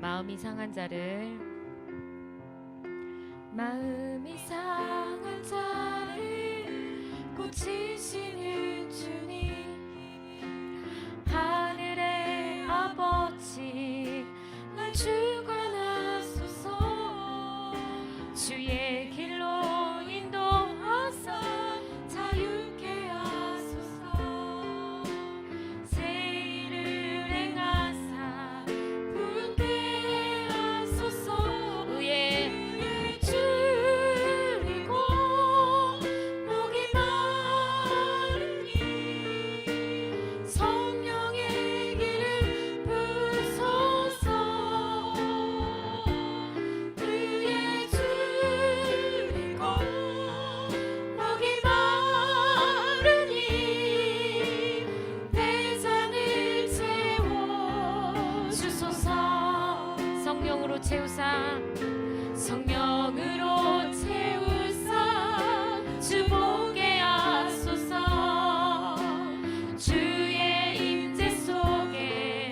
마음이 상한 자를 마음이 상한 자를 고치시는 주님 하늘의 아버지 날 주관하소서 주의 길로 인도하사 자유케 하소서 새 일을 행하사 부르게 하소서 의의 줄이고 목이 마르니 성령의 길을 부소서 의의 줄이고 목이 마르니 배잔을 채워 주소서 성령으로 채우사 성령으로 채우사 주 보게 하소서 주의 임재 속에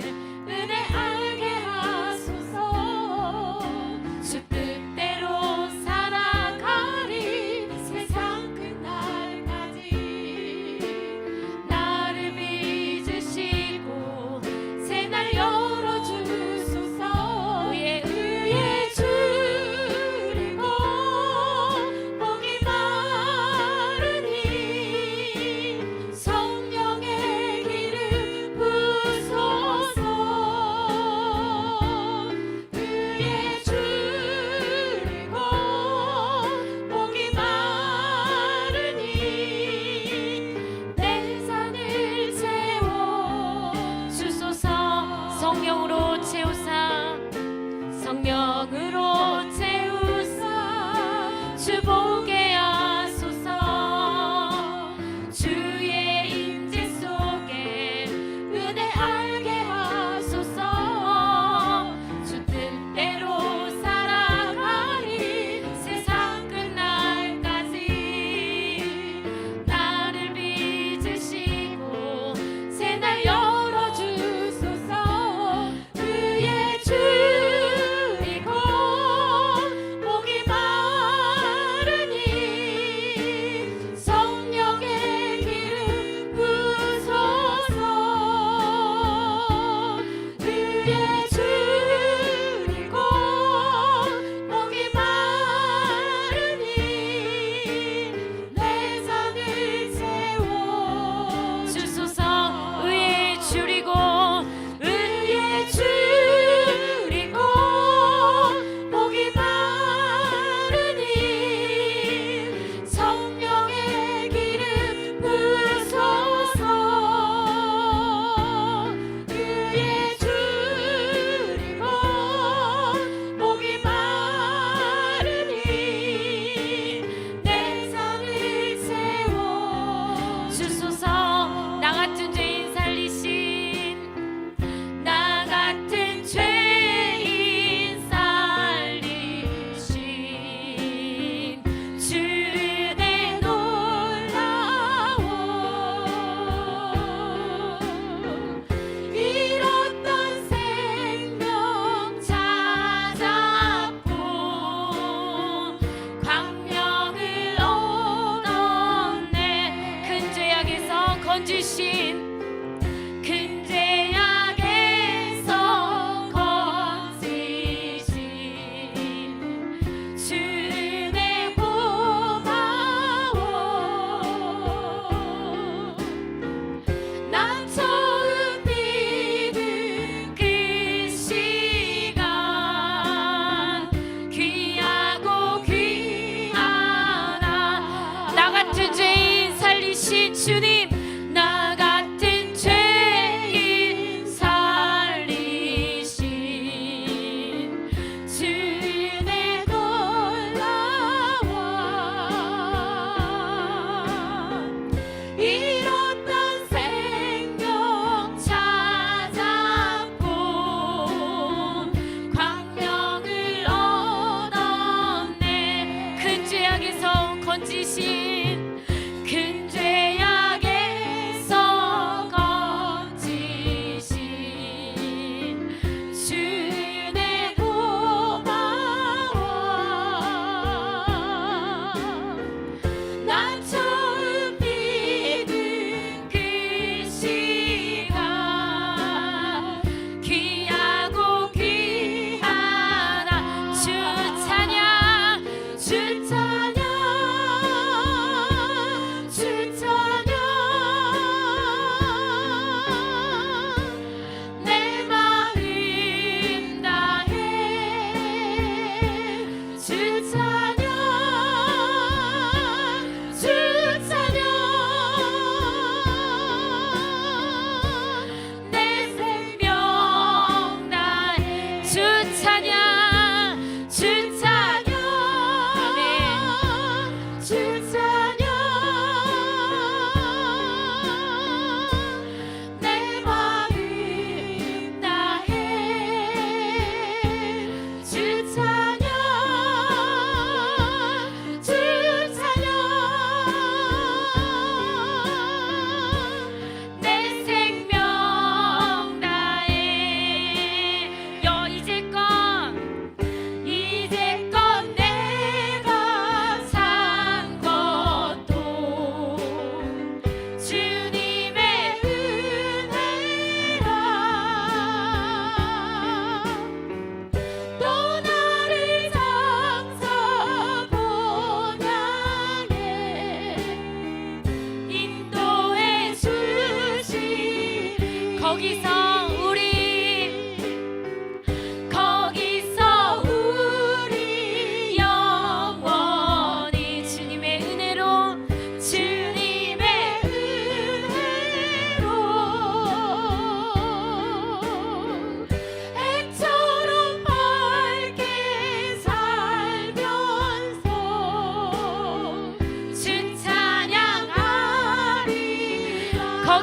은혜 알게 하소서 주 뜻대로 살아가리 세상 끝날까지 나를 빚으시고 새날 열어주소서 의의 줄이고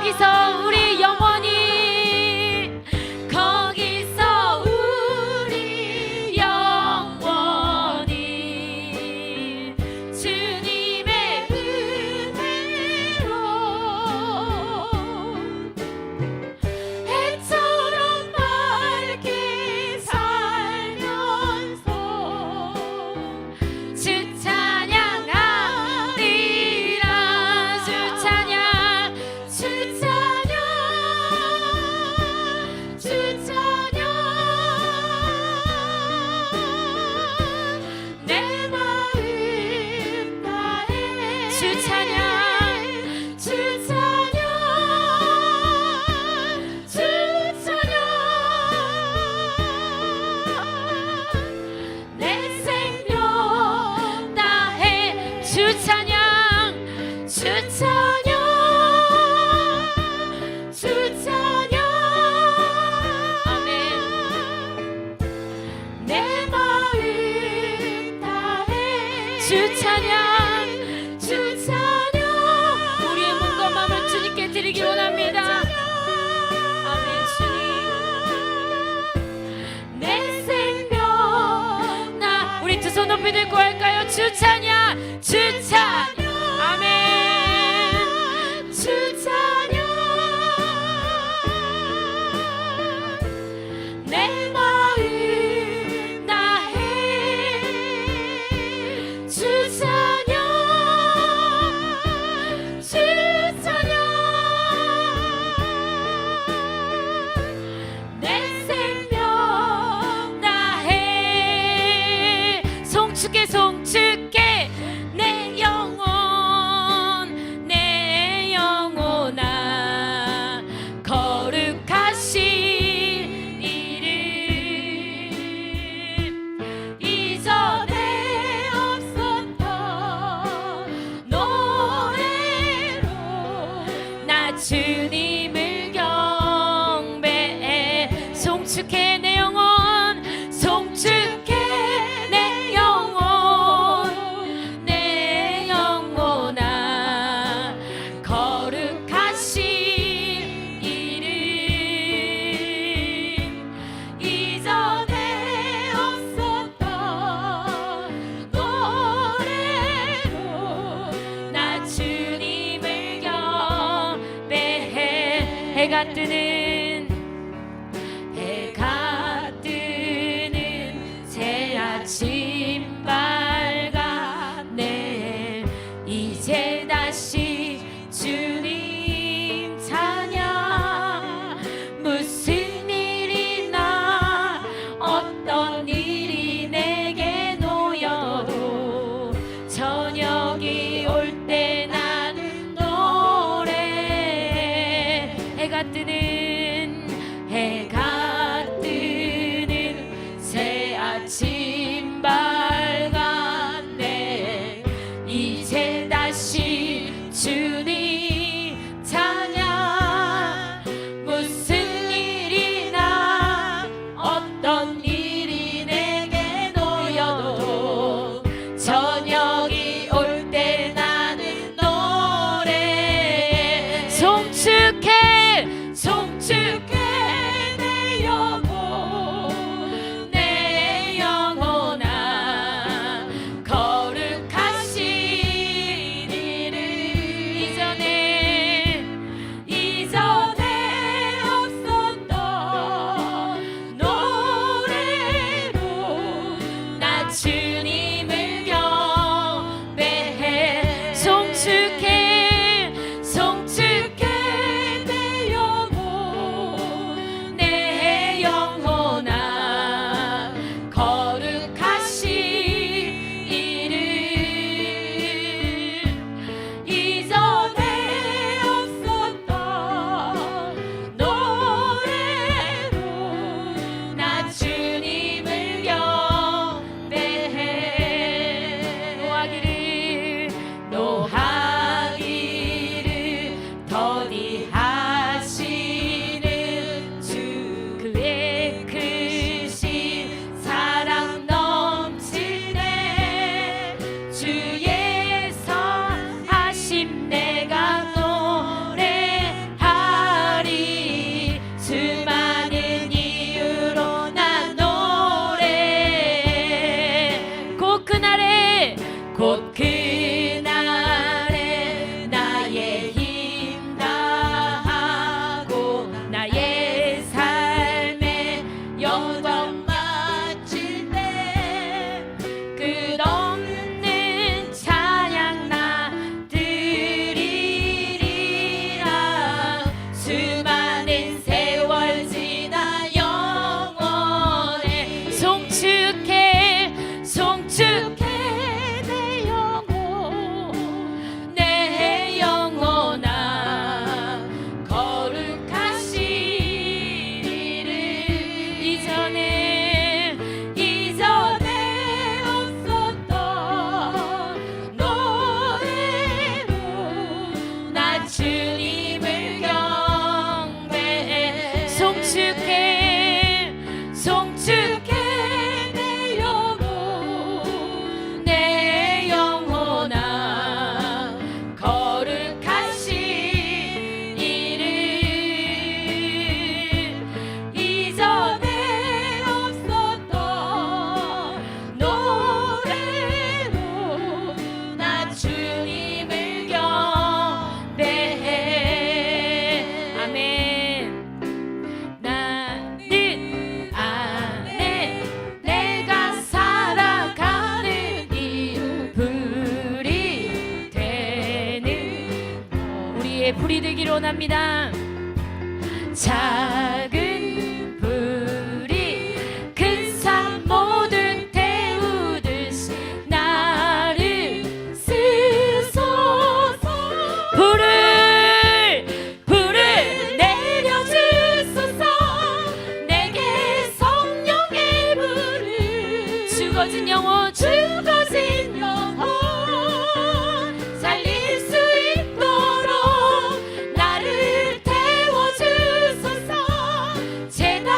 거기서 우리 영원히 거기서 우리 영원히 주님의 은혜로 해처럼 밝게 살면서 주 찬양하리라. 주 찬양 주 찬양 주 찬양 내 마음 다해 주 찬양 주 찬양 주 찬양 내 생명 다해 주 찬양 주 찬양 주 찬양 아멘 내 마음 다해 주 찬양 주 찬양 우리의 몸과 마음을 주님께 드리기 원합니다. 아멘 주님 내 생명 나 우리 두 손 높이 들고 할까요? 주 찬양 주 찬양 아멘 주 찬양 내 마음 다해 주 찬양 주 찬양 내 생명 다해 송축해 송축해 내 영혼아 거룩하신 이름 이전에 없었던 노래로 나 주님을 경배해 송축해 내 영혼 송축해 내 영혼 주께 내 영혼아 거룩하신 이름 이전에 없었던 노래로 나 주님을 경배해. 아멘. 나는 안에 내가 살아가는 이유 불이 되는 우리의 불이 되기를 원합니다. 작은 불이 큰 산 모든 태우듯이 나를 쓰소서. 불을 내려주소서. 내게 성령의 불을 죽어진 영혼 살릴 수 있도록 나를 태워주소서. 제단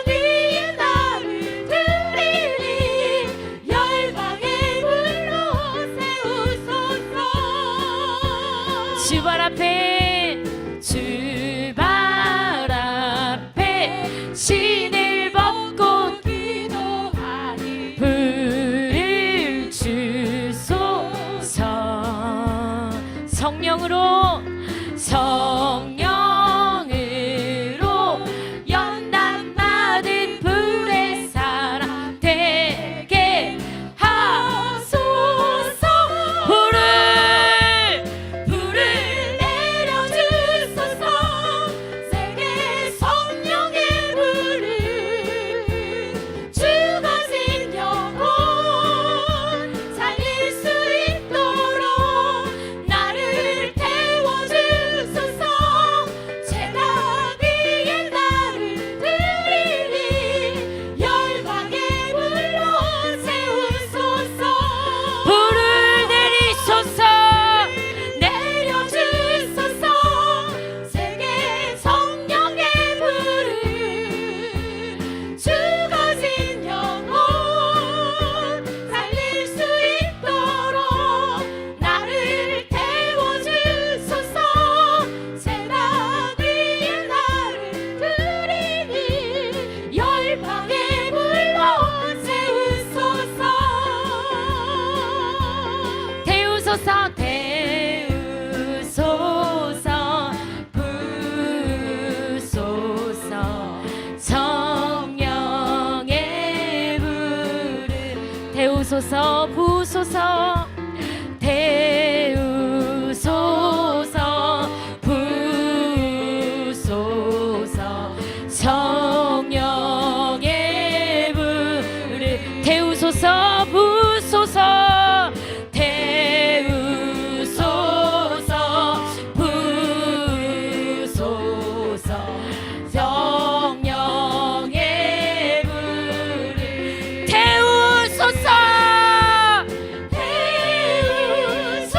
위에 나를 드리리 열방의 불로 세우소서. 주발 앞에 신을 벗고 기도하니 불을 주소서. 성령으로 연단 받은 불의 사람 되게 하소서. 불을 내려주소서. 세계 성령의 불을 죽어진 영혼 살릴 수 있도록 나를 태워주소서. 제단 위에 나를 드리리 열방의 불로 세우소서. 불을 내려주소서. 세계 성령의 불을 죽어진 영혼 살릴 수 있도록 나를 태워주소서. 제단 위에 나를 드리니 열방의 불로 세우소서. 태우소서. 부소서. 성령의 불을 태우소서. 부소서. 부소서. 성령의 불을 태우소서. 부소서. 부소서. 성령의 불을 태우소서. 태우소서.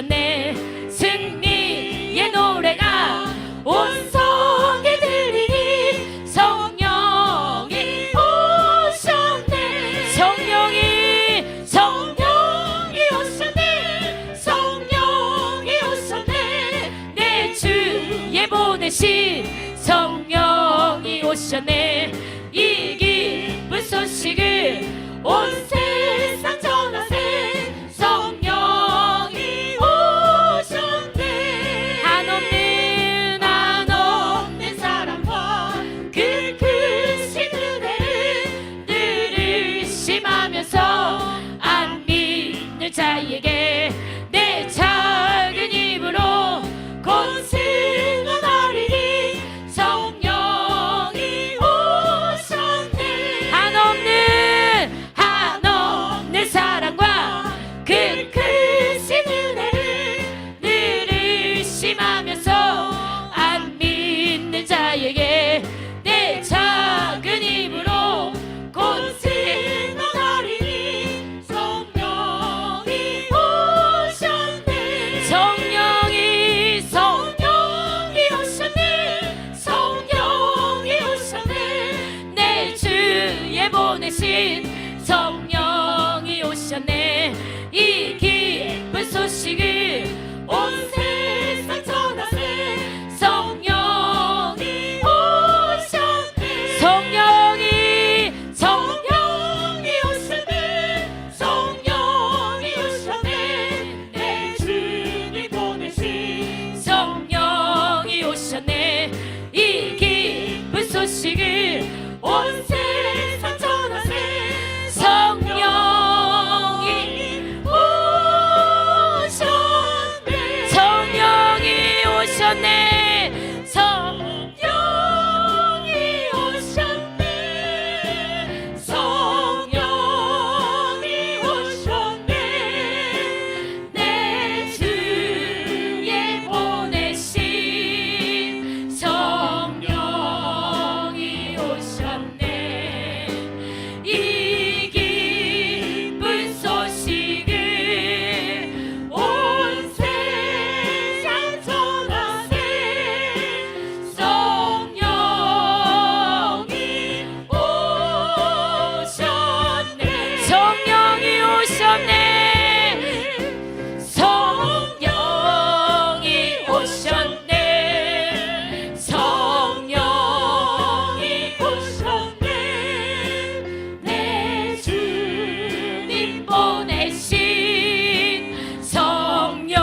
오셨네. 승리의 노래가 온 성에 들리니 성령이 오셨네. 성령이 오셨네. 성령이 오셨네. 내 주에 보내신 성령이 오셨네. 이 기쁜 소식을 온 세상 전하세. 성령이 오셨네. 한없는 사랑과 그 크신 은혜를 늘 의심하면서 안 믿는 자에게 내 작은 입으로 곧 승언하리니 성령이 오셨네. 한없는 사랑과 그 크신 은혜를 늘 의심하면서 안 믿는 자에게 내 작은 입으로 곧 승언하리니 성령이 오셨네. 성령이 오셨네. 성령이 오셨네. 내 주에 보내신 성령이 오셨네. 이 기쁜 소식을 온 세상 전하세. 성령이 오셨네. 성령이 오셨네. 성령이 오셨네. 내 주님 보내신 성령이 오셨네. 이 기쁜 소식을 온 세상 전하세. 성령이 오셨네. 성령이 오셨네. 성령이 오셨네. 성령이 오셨네. 내 주에 보내신 성령이 오셨네. 이 기쁜 소식을 온 세상 전하세. 성령이 오셨네. 성령이 오셨네. 성령이 오셨네. 성령이 오셨네. 내 주님 보내신 성령이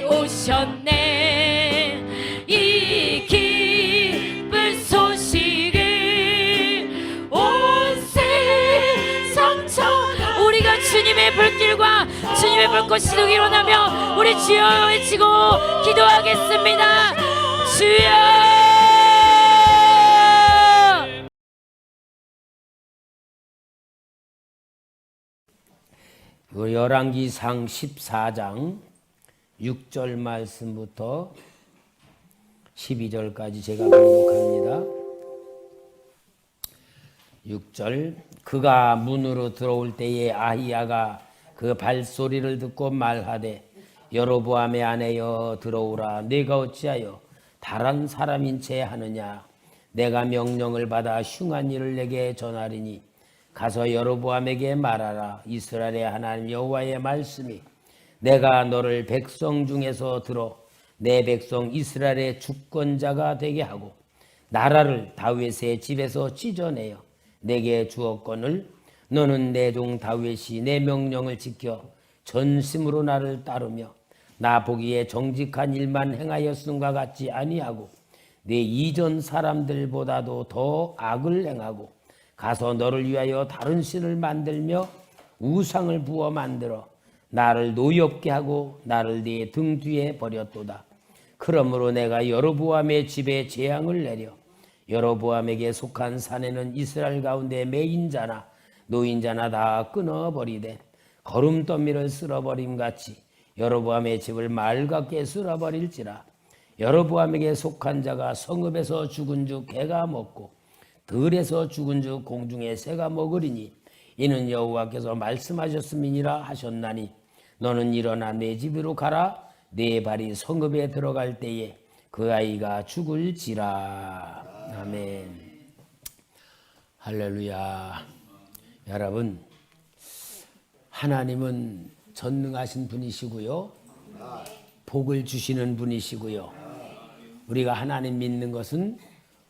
오셨네. 이 기쁜 소식을 온 세상 전 우리가 주님의 불길과 주님의 불꽃 시동이 일어나며 우리 주여 외치고 기도하겠습니다. 주여. 열왕기상 14장 6절 말씀부터 12절까지 제가 봉독합니다. 6절 그가 문으로 들어올 때에 아히야가 그 발소리를 듣고 말하되 여로보암의 아내여 들어오라. 내가 어찌하여 다른 사람인 채 하느냐. 내가 명령을 받아 흉한 일을 내게 전하리니 가서 여로보암에게 말하라. 이스라엘의 하나님 여호와의 말씀이 내가 너를 백성 중에서 들어 내 백성 이스라엘의 주권자가 되게 하고 나라를 다윗의 집에서 찢어내어 내게 주었거늘 너는 내 종 다윗이 내 명령을 지켜 전심으로 나를 따르며 나 보기에 정직한 일만 행하였음과 같지 아니하고 내 이전 사람들보다도 더 악을 행하고 가서 너를 위하여 다른 신을 만들며 우상을 부어 만들어 나를 노엽게 하고 나를 네 등 뒤에 버렸도다. 그러므로 내가 여로보암의 집에 재앙을 내려 여로보암에게 속한 산에는 이스라엘 가운데 매인자나 노인자나 다 끊어버리되 거름더미를 쓸어버림같이 여로보암의 집을 말같게 쓸어버릴지라. 여로보암에게 속한 자가 성읍에서 죽은 주 개가 먹고 들에서 죽은 주 공중에 새가 먹으리니 이는 여호와께서 말씀하셨음이니라 하셨나니 너는 일어나 내 집으로 가라. 내 발이 성읍에 들어갈 때에 그 아이가 죽을지라. 아멘. 할렐루야. 여러분, 하나님은 전능하신 분이시고요, 복을 주시는 분이시고요, 우리가 하나님 믿는 것은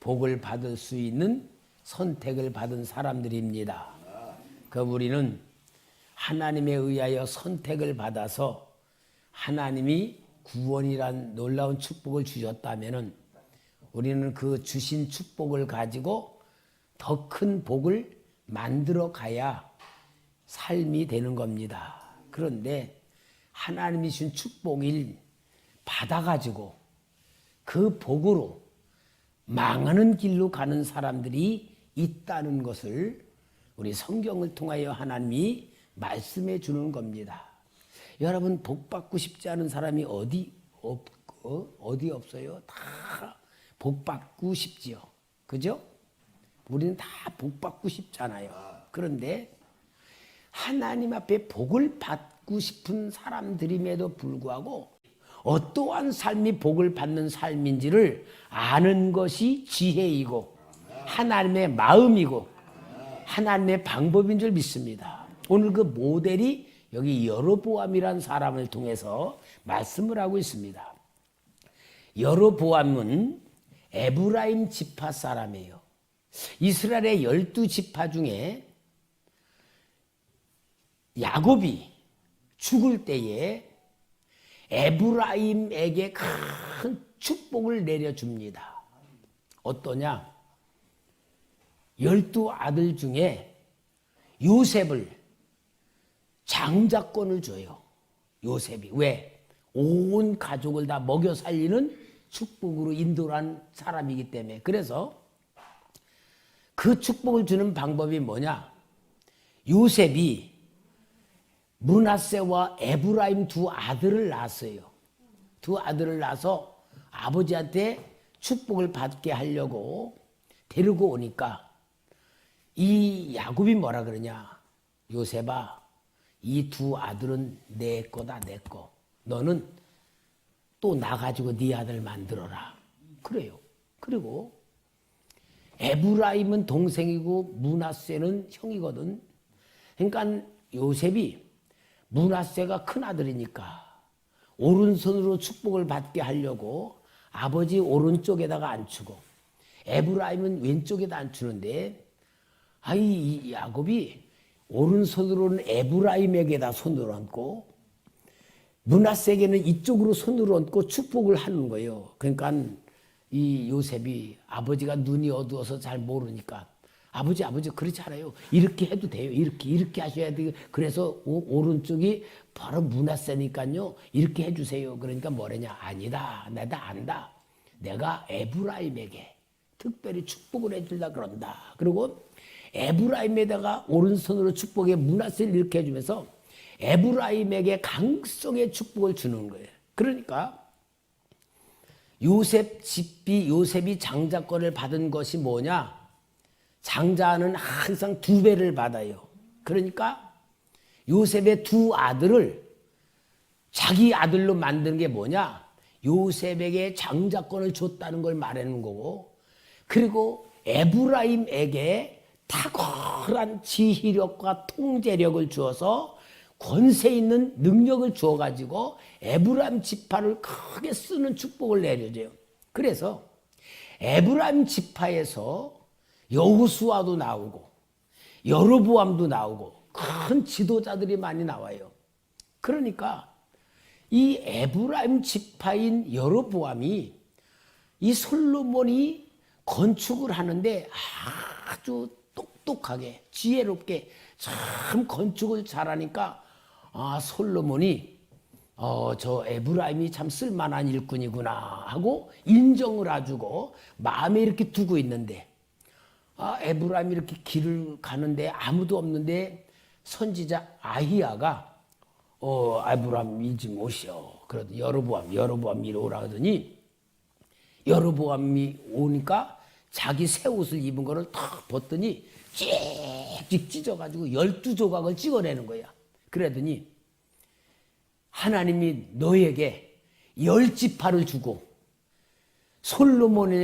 복을 받을 수 있는 선택을 받은 사람들입니다. 그 우리는 하나님에 의하여 선택을 받아서 하나님이 구원이란 놀라운 축복을 주셨다면은 우리는 그 주신 축복을 가지고 더 큰 복을 만들어 가야 삶이 되는 겁니다. 그런데 하나님이 주신 축복을 받아가지고 그 복으로 망하는 길로 가는 사람들이 있다는 것을 우리 성경을 통하여 하나님이 말씀해 주는 겁니다. 여러분, 복 받고 싶지 않은 사람이 어디 없어요? 다 복 받고 싶지요. 그죠? 우리는 다 복 받고 싶잖아요. 그런데 하나님 앞에 복을 받고 싶은 사람들임에도 불구하고 어떠한 삶이 복을 받는 삶인지를 아는 것이 지혜이고 하나님의 마음이고 하나님의 방법인 줄 믿습니다. 오늘 그 모델이 여기 여로보암이라는 사람을 통해서 말씀을 하고 있습니다. 여로보암은 에브라임 지파 사람이에요. 이스라엘의 12지파 중에 야곱이 죽을 때에 에브라임에게 큰 축복을 내려줍니다. 어떠냐? 12아들 중에 요셉을 장자권을 줘요. 요셉이. 왜? 온 가족을 다 먹여 살리는 축복으로 인도한 사람이기 때문에. 그래서 그 축복을 주는 방법이 뭐냐? 요셉이 므낫세와 에브라임 두 아들을 낳았어요. 두 아들을 낳아서 아버지한테 축복을 받게 하려고 데리고 오니까 이 야곱이 뭐라 그러냐? 요셉아, 이 두 아들은 내 거다, 내 거. 너는 또 나가지고 네 아들 만들어라. 그래요. 그리고 에브라임은 동생이고 므낫세는 형이거든. 그러니까 요셉이 므낫세가 큰 아들이니까 오른손으로 축복을 받게 하려고 아버지 오른쪽에다가 앉히고 에브라임은 왼쪽에다 앉히는데 이 야곱이 오른손으로는 에브라임에게다 손을 얹고 므낫세에게는 이쪽으로 손을 얹고 축복을 하는 거예요. 그러니까 이 요셉이 아버지가 눈이 어두워서 잘 모르니까 아버지 그렇지 않아요. 이렇게 해도 돼요. 이렇게 하셔야 돼요. 그래서 오른쪽이 바로 므낫세니까요. 이렇게 해주세요. 그러니까 뭐래냐? 아니다. 내가 안다. 내가 에브라임에게 특별히 축복을 해주려고 그런다. 그리고 에브라임에다가 오른손으로 축복에 므낫세를 이렇게 해주면서 에브라임에게 강성의 축복을 주는 거예요. 그러니까 요셉이 장자권을 받은 것이 뭐냐? 장자는 항상 2배를 받아요. 그러니까 요셉의 두 아들을 자기 아들로 만드는 게 뭐냐? 요셉에게 장자권을 줬다는 걸 말하는 거고, 그리고 에브라임에게 탁월한 지휘력과 통제력을 주어서 권세 있는 능력을 주어가지고 에브라임 지파를 크게 쓰는 축복을 내려줘요. 그래서 에브라임 지파에서 여호수아도 나오고 여로보암도 나오고 큰 지도자들이 많이 나와요. 그러니까 이 에브라임 지파인 여로보암이 이 솔로몬이 건축을 하는데 아주 똑똑하게 지혜롭게 참 건축을 잘하니까 솔로몬이 저 에브라임이 참 쓸만한 일꾼이구나 하고 인정을 해주고 마음에 이렇게 두고 있는데 에브라임이 이렇게 길을 가는데 아무도 없는데 선지자 아히야가 에브라임 이지 못이요. 그래도 여로보암 이리 오라 하더니 여로보암이 오니까 자기 새 옷을 입은 거를 탁 벗더니 찍찍 찢어가지고 12조각을 찍어내는 거야. 그러더니 하나님이 너에게 10지파를 주고 솔로몬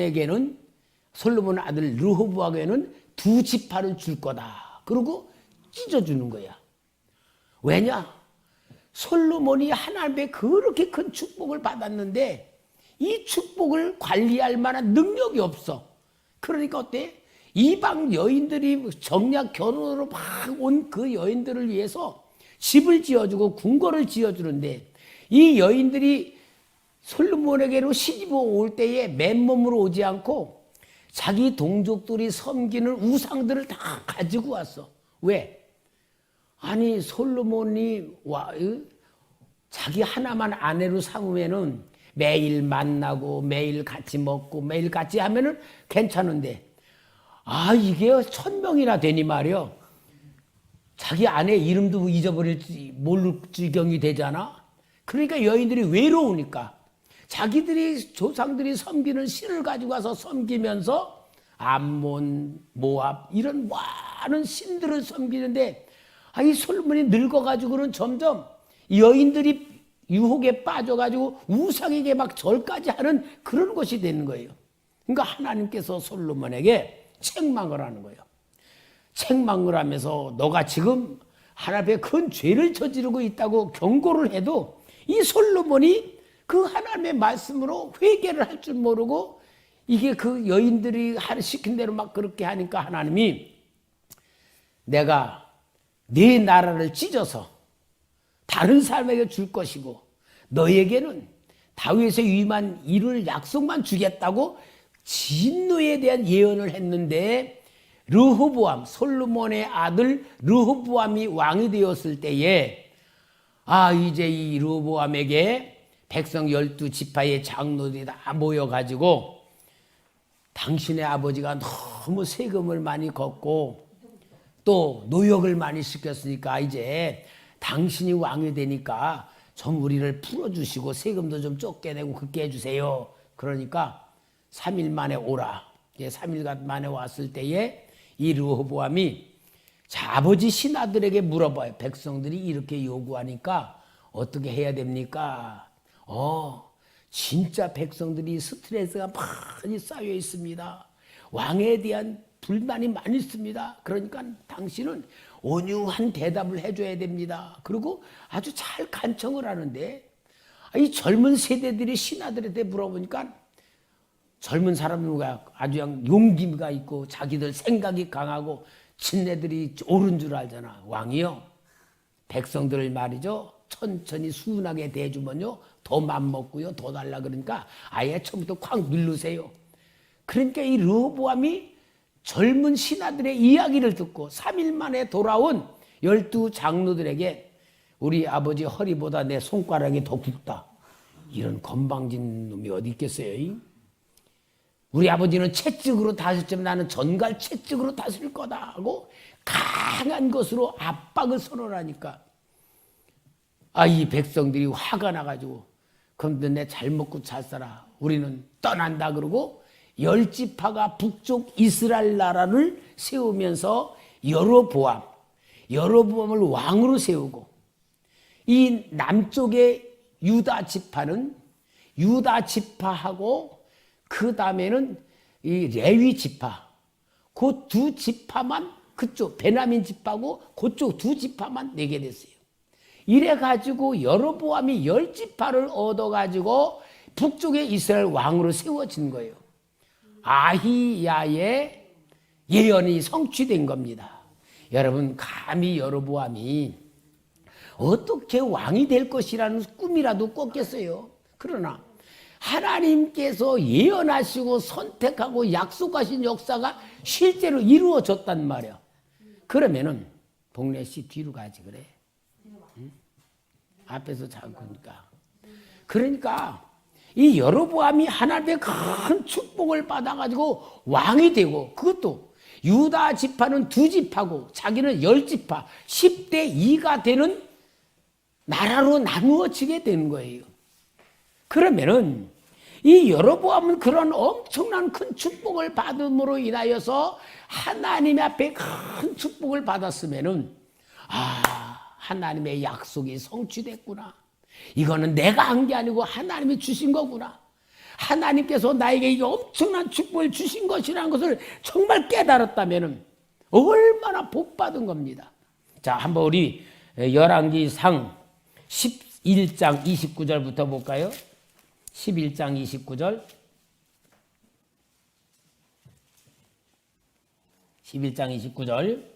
아들 르호보암에게는 2지파를 줄 거다. 그러고 찢어주는 거야. 왜냐? 솔로몬이 하나님의 그렇게 큰 축복을 받았는데 이 축복을 관리할 만한 능력이 없어. 그러니까 어때? 이방 여인들이 정략 결혼으로 막 온 그 여인들을 위해서 집을 지어주고 궁궐을 지어주는데 이 여인들이 솔로몬에게로 시집을 올 때에 맨몸으로 오지 않고 자기 동족들이 섬기는 우상들을 다 가지고 왔어. 왜? 아니 솔로몬이 자기 하나만 아내로 삼으면은 매일 만나고 매일 같이 먹고 매일 같이 하면은 괜찮은데 이게 1000명이나 되니 말이요. 자기 아내 이름도 잊어버릴지 모를 지경이 되잖아. 그러니까 여인들이 외로우니까 자기들이 조상들이 섬기는 신을 가지고 와서 섬기면서 암몬, 모압 이런 많은 신들을 섬기는데 이 솔로몬이 늙어가지고는 점점 여인들이 유혹에 빠져가지고 우상에게 막 절까지 하는 그런 것이 되는 거예요. 그러니까 하나님께서 솔로몬에게 책망을 하는 거예요. 책망을 하면서 너가 지금 하나님의 큰 죄를 저지르고 있다고 경고를 해도 이 솔로몬이 그 하나님의 말씀으로 회개를 할 줄 모르고 이게 그 여인들이 시킨 대로 막 그렇게 하니까 하나님이 내가 네 나라를 찢어서 다른 사람에게 줄 것이고 너에게는 다윗의 위임한 이룰 약속만 주겠다고 진노에 대한 예언을 했는데 르호보암 솔로몬의 아들 르호보암이 왕이 되었을 때에 이제 이 르호보암에게 백성 12지파의 장로들이 다 모여가지고 당신의 아버지가 너무 세금을 많이 걷고 또 노역을 많이 시켰으니까 이제 당신이 왕이 되니까 좀 우리를 풀어주시고 세금도 좀 적게 내고 그렇게 해주세요. 그러니까 3일 만에 오라. 3일 만에 왔을 때에 이 르호보암이 아버지 신하들에게 물어봐요. 백성들이 이렇게 요구하니까 어떻게 해야 됩니까? 진짜 백성들이 스트레스가 많이 쌓여 있습니다. 왕에 대한 불만이 많이 있습니다. 그러니까 당신은 온유한 대답을 해줘야 됩니다. 그리고 아주 잘 간청을 하는데 이 젊은 세대들이 신하들한테 물어보니까 젊은 사람은 아주 용기가 있고 자기들 생각이 강하고 친애들이 옳은 줄 알잖아. 왕이요. 백성들을 말이죠. 천천히 순하게 대주면요. 더 맘먹고요. 더 달라 그러니까 아예 처음부터 콱 누르세요. 그러니까 이 르호보암이 젊은 신하들의 이야기를 듣고 3일 만에 돌아온 12장로들에게 우리 아버지 허리보다 내 손가락이 더 굵다. 이런 건방진 놈이 어디 있겠어요? 우리 아버지는 채찍으로 다스렸지만 나는 전갈 채찍으로 다스릴 거다 하고 강한 것으로 압박을 선언하니까 이 백성들이 화가 나가지고 그럼 내 잘 먹고 잘 살아. 우리는 떠난다 그러고 10지파가 북쪽 이스라엘 나라를 세우면서 여로보암을 왕으로 세우고 이 남쪽의 유다 지파는 유다 지파하고 그 다음에는 이 레위 지파 그 2지파만 그쪽 베냐민 지파고 그쪽 2지파만 내게 됐어요. 이래가지고 여로보암이 10지파를 얻어가지고 북쪽의 이스라엘 왕으로 세워진 거예요. 아히야의 예언이 성취된 겁니다. 여러분 감히 여로보암이 어떻게 왕이 될 것이라는 꿈이라도 꿨겠어요. 그러나 하나님께서 예언하시고 선택하고 약속하신 역사가 실제로 이루어졌단 말이야. 그러면은 복래 씨 뒤로 가지 그래. 응? 앞에서 잡으니까. 그러니까 이 여로보암이 하나님의 큰 축복을 받아가지고 왕이 되고 그것도 유다 지파는 2지파고 자기는 10지파 10대 2가 되는 나라로 나누어지게 되는 거예요. 그러면은 이 여로보암은 그런 엄청난 큰 축복을 받음으로 인하여서 하나님 앞에 큰 축복을 받았으면은 하나님의 약속이 성취됐구나. 이거는 내가 한 게 아니고 하나님이 주신 거구나. 하나님께서 나에게 이 엄청난 축복을 주신 것이라는 것을 정말 깨달았다면 얼마나 복받은 겁니다. 자, 한번 우리 열왕기상 11장 29절부터 볼까요? 11장 29절. 11장 29절.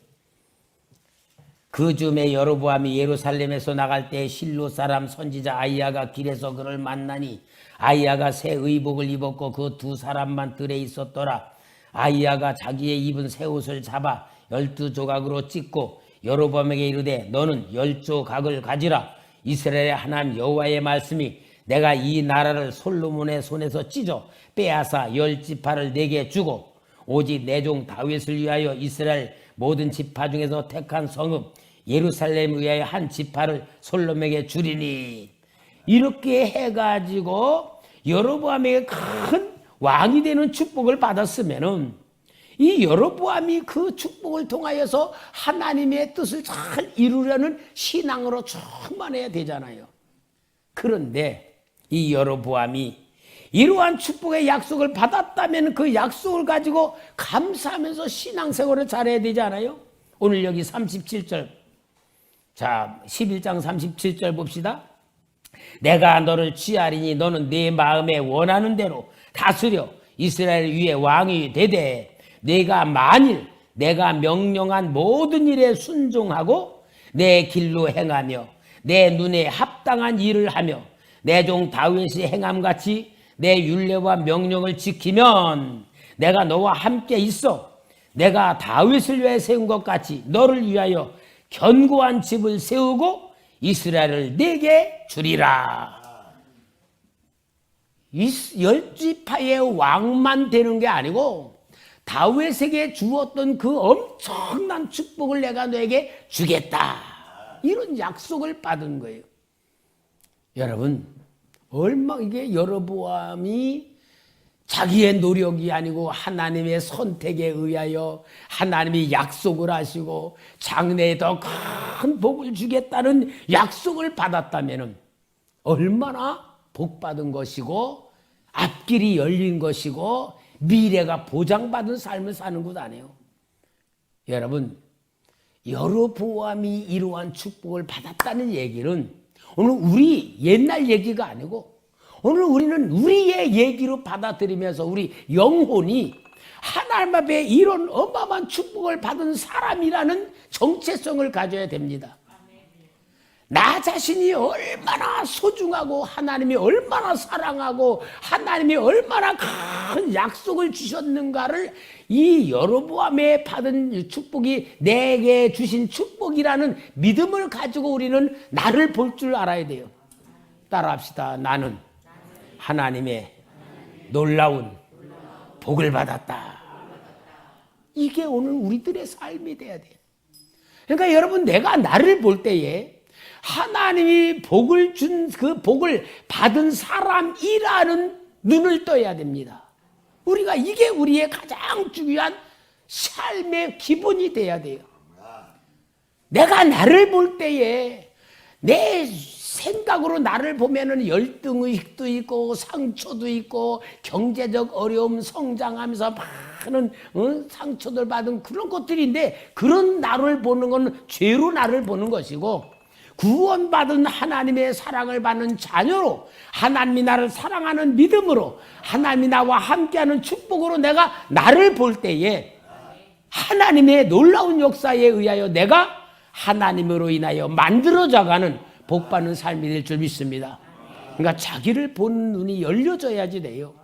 그 즈음에 여로보암이 예루살렘에서 나갈 때 실로 사람 선지자 아히야가 길에서 그를 만나니 아히야가 새 의복을 입었고 그 두 사람만 들에 있었더라. 아히야가 자기의 입은 새 옷을 잡아 12조각으로 찢고 여로보암에게 이르되 너는 10조각을 가지라. 이스라엘의 하나님 여호와의 말씀이 내가 이 나라를 솔로몬의 손에서 찢어 빼앗아 10지파를 내게 주고 오직 내 종 다윗을 위하여 이스라엘 모든 지파 중에서 택한 성읍 예루살렘을 위하여 한 지파를 솔로몬에게 주리니. 이렇게 해가지고 여로보암에게 큰 왕이 되는 축복을 받았으면은 이 여로보암이 그 축복을 통하여서 하나님의 뜻을 잘 이루려는 신앙으로 충만해야 되잖아요. 그런데 이 여로보암이 이러한 축복의 약속을 받았다면 그 약속을 가지고 감사하면서 신앙생활을 잘해야 되지 않아요? 오늘 여기 37절, 자 11장 37절 봅시다. 내가 너를 취하리니 너는 내 마음에 원하는 대로 다스려 이스라엘 위에 왕이 되되 내가 만일 내가 명령한 모든 일에 순종하고 내 길로 행하며 내 눈에 합당한 일을 하며 내 종 다윗이 행함같이 내 율례와 명령을 지키면 내가 너와 함께 있어 내가 다윗을 위하여 세운 것 같이 너를 위하여 견고한 집을 세우고 이스라엘을 내게 주리라. 이 10지파의 왕만 되는 게 아니고 다윗에게 주었던 그 엄청난 축복을 내가 너에게 주겠다. 이런 약속을 받은 거예요. 여러분, 얼마 이게 여로보암이 자기의 노력이 아니고 하나님의 선택에 의하여 하나님이 약속을 하시고 장래에 더 큰 복을 주겠다는 약속을 받았다면 얼마나 복받은 것이고 앞길이 열린 것이고 미래가 보장받은 삶을 사는 것 아니에요. 여러분, 여로보암이 이러한 축복을 받았다는 얘기는 오늘 우리 옛날 얘기가 아니고 오늘 우리는 우리의 얘기로 받아들이면서 우리 영혼이 하나님 앞에 이런 어마어마한 축복을 받은 사람이라는 정체성을 가져야 됩니다. 나 자신이 얼마나 소중하고 하나님이 얼마나 사랑하고 하나님이 얼마나 큰 약속을 주셨는가를 이 여로보암에 받은 축복이 내게 주신 축복이라는 믿음을 가지고 우리는 나를 볼 줄 알아야 돼요. 따라합시다. 나는 하나님의 놀라운 복을 받았다. 이게 오늘 우리들의 삶이 돼야 돼요. 그러니까 여러분, 내가 나를 볼 때에 하나님이 복을 준 그 복을 받은 사람이라는 눈을 떠야 됩니다. 우리가 이게 우리의 가장 중요한 삶의 기본이 돼야 돼요. 내가 나를 볼 때에 내 생각으로 나를 보면은 열등의식도 있고 상처도 있고 경제적 어려움 성장하면서 많은 상처들 받은 그런 것들인데 그런 나를 보는 건 죄로 나를 보는 것이고 구원받은 하나님의 사랑을 받는 자녀로 하나님이 나를 사랑하는 믿음으로 하나님이 나와 함께하는 축복으로 내가 나를 볼 때에 하나님의 놀라운 역사에 의하여 내가 하나님으로 인하여 만들어져가는 복받는 삶이 될 줄 믿습니다. 그러니까 자기를 보는 눈이 열려져야지 돼요.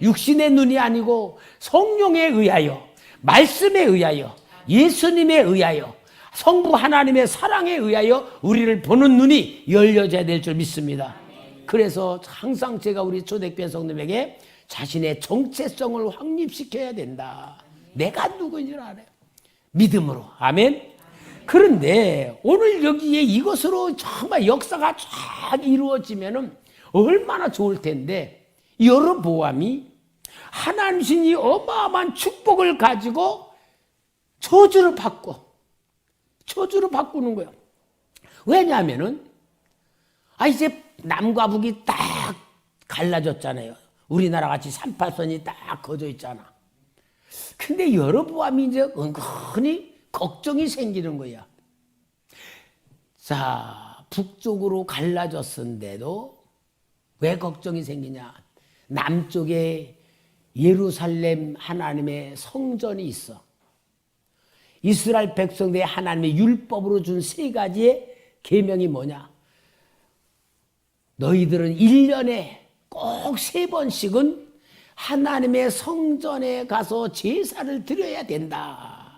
육신의 눈이 아니고 성령에 의하여 말씀에 의하여 예수님에 의하여 성부 하나님의 사랑에 의하여 우리를 보는 눈이 열려져야 될 줄 믿습니다. 그래서 항상 제가 우리 초대교회 성도에게 자신의 정체성을 확립시켜야 된다. 내가 누구인지 알아요. 믿음으로. 아멘. 그런데 오늘 여기에 이것으로 정말 역사가 쫙 이루어지면 얼마나 좋을 텐데 여로보암이 하나님 신이 어마어마한 축복을 가지고 저주를 바꾸는 거예요. 왜냐하면은 이제 남과 북이 딱 갈라졌잖아요. 우리나라 같이 38선이 딱 거져 있잖아. 근데 여로보암이 이제 은근히 걱정이 생기는 거야. 자, 북쪽으로 갈라졌는데도 왜 걱정이 생기냐? 남쪽에 예루살렘 하나님의 성전이 있어. 이스라엘 백성들의 하나님의 율법으로 준 세 가지의 계명이 뭐냐? 너희들은 1년에 꼭 3번씩은 하나님의 성전에 가서 제사를 드려야 된다.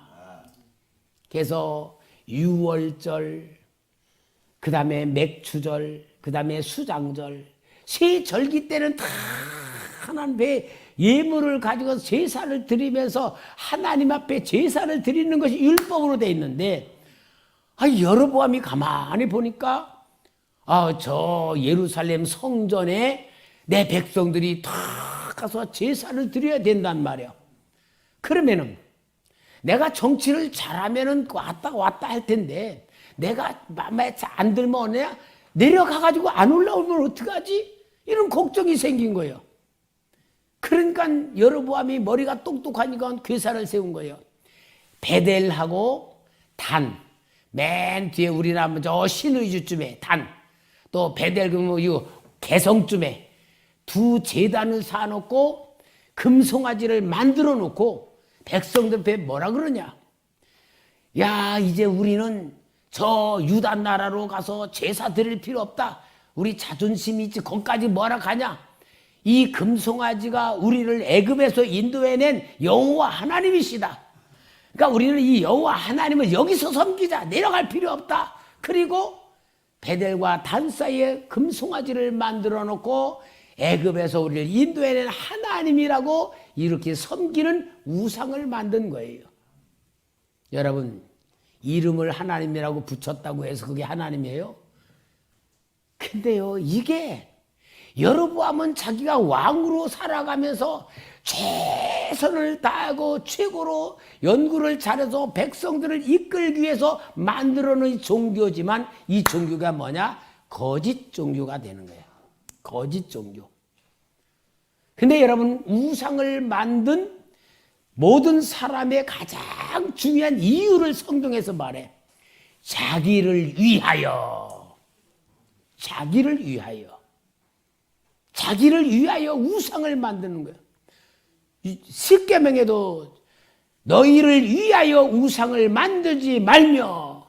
그래서 유월절, 그 다음에 맥추절, 그 다음에 수장절, 세 절기 때는 다 하나님의 예물을 가지고 제사를 드리면서 하나님 앞에 제사를 드리는 것이 율법으로 되어 있는데, 여로보암이 가만히 보니까 저 예루살렘 성전에 내 백성들이 다 가서 제사를 드려야 된단 말이야. 그러면은 내가 정치를 잘하면은 왔다 할 텐데, 내가 마음에 안 들면 내려가가지고 안 올라오면 어떡하지? 이런 걱정이 생긴 거예요. 그러니까 여로보암이 머리가 똑똑하니까 괴사를 세운 거예요. 베델하고 단, 맨 뒤에 우리나라 저 신의주쯤에 단, 또 베델 이거 개성쯤에 두 제단을 사놓고 금송아지를 만들어 놓고 백성들 앞에 뭐라 그러냐? 야, 이제 우리는 저 유다 나라로 가서 제사 드릴 필요 없다. 우리 자존심이 있지. 거기까지 뭐라 가냐? 이 금송아지가 우리를 애굽에서 인도해낸 여호와 하나님이시다. 그러니까 우리는 이 여호와 하나님을 여기서 섬기자. 내려갈 필요 없다. 그리고 베델과 단 사이에 금송아지를 만들어 놓고 애굽에서 우리를 인도해낸 하나님이라고 이렇게 섬기는 우상을 만든 거예요. 여러분, 이름을 하나님이라고 붙였다고 해서 그게 하나님이에요? 근데요, 이게 여로보암은 자기가 왕으로 살아가면서 최선을 다하고 최고로 연구를 잘해서 백성들을 이끌기 위해서 만들어놓은 종교지만, 이 종교가 뭐냐? 거짓 종교가 되는 거예요. 거짓 종교. 근데 여러분, 우상을 만든 모든 사람의 가장 중요한 이유를 성경에서 말해. 자기를 위하여. 자기를 위하여. 자기를 위하여 우상을 만드는 거예요. 십계명에도 너희를 위하여 우상을 만들지 말며.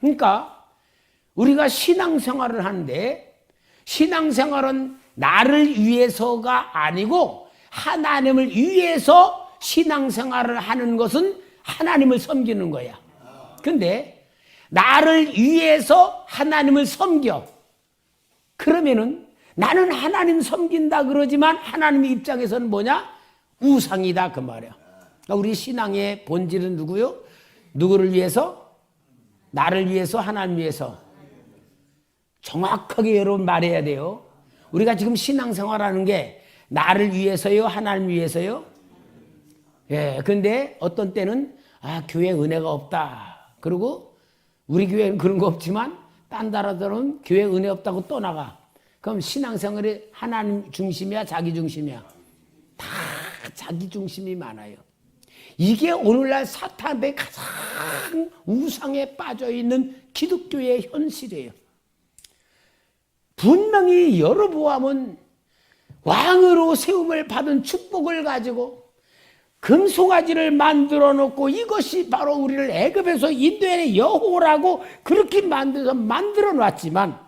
그러니까 우리가 신앙생활을 하는데, 신앙생활은 나를 위해서가 아니고 하나님을 위해서 신앙생활을 하는 것은 하나님을 섬기는 거야. 근데 나를 위해서 하나님을 섬겨. 그러면은 나는 하나님 섬긴다 그러지만 하나님의 입장에서는 뭐냐? 우상이다 그 말이야. 그러니까 우리 신앙의 본질은 누구요? 누구를 위해서? 나를 위해서, 하나님 위해서. 정확하게 여러분 말해야 돼요. 우리가 지금 신앙생활하는 게 나를 위해서요, 하나님 위해서요? 예, 근데 어떤 때는 교회 은혜가 없다. 그리고 우리 교회는 그런 거 없지만 딴 나라들은 교회 은혜 없다고 떠나가. 그럼 신앙생활이 하나님 중심이야, 자기 중심이야? 다 자기 중심이 많아요. 이게 오늘날 사탄의 가장 우상에 빠져있는 기독교의 현실이에요. 분명히 여로보암은 왕으로 세움을 받은 축복을 가지고 금송아지를 만들어 놓고 이것이 바로 우리를 애굽에서 인도해낸 여호라고 그렇게 만들어 놨지만,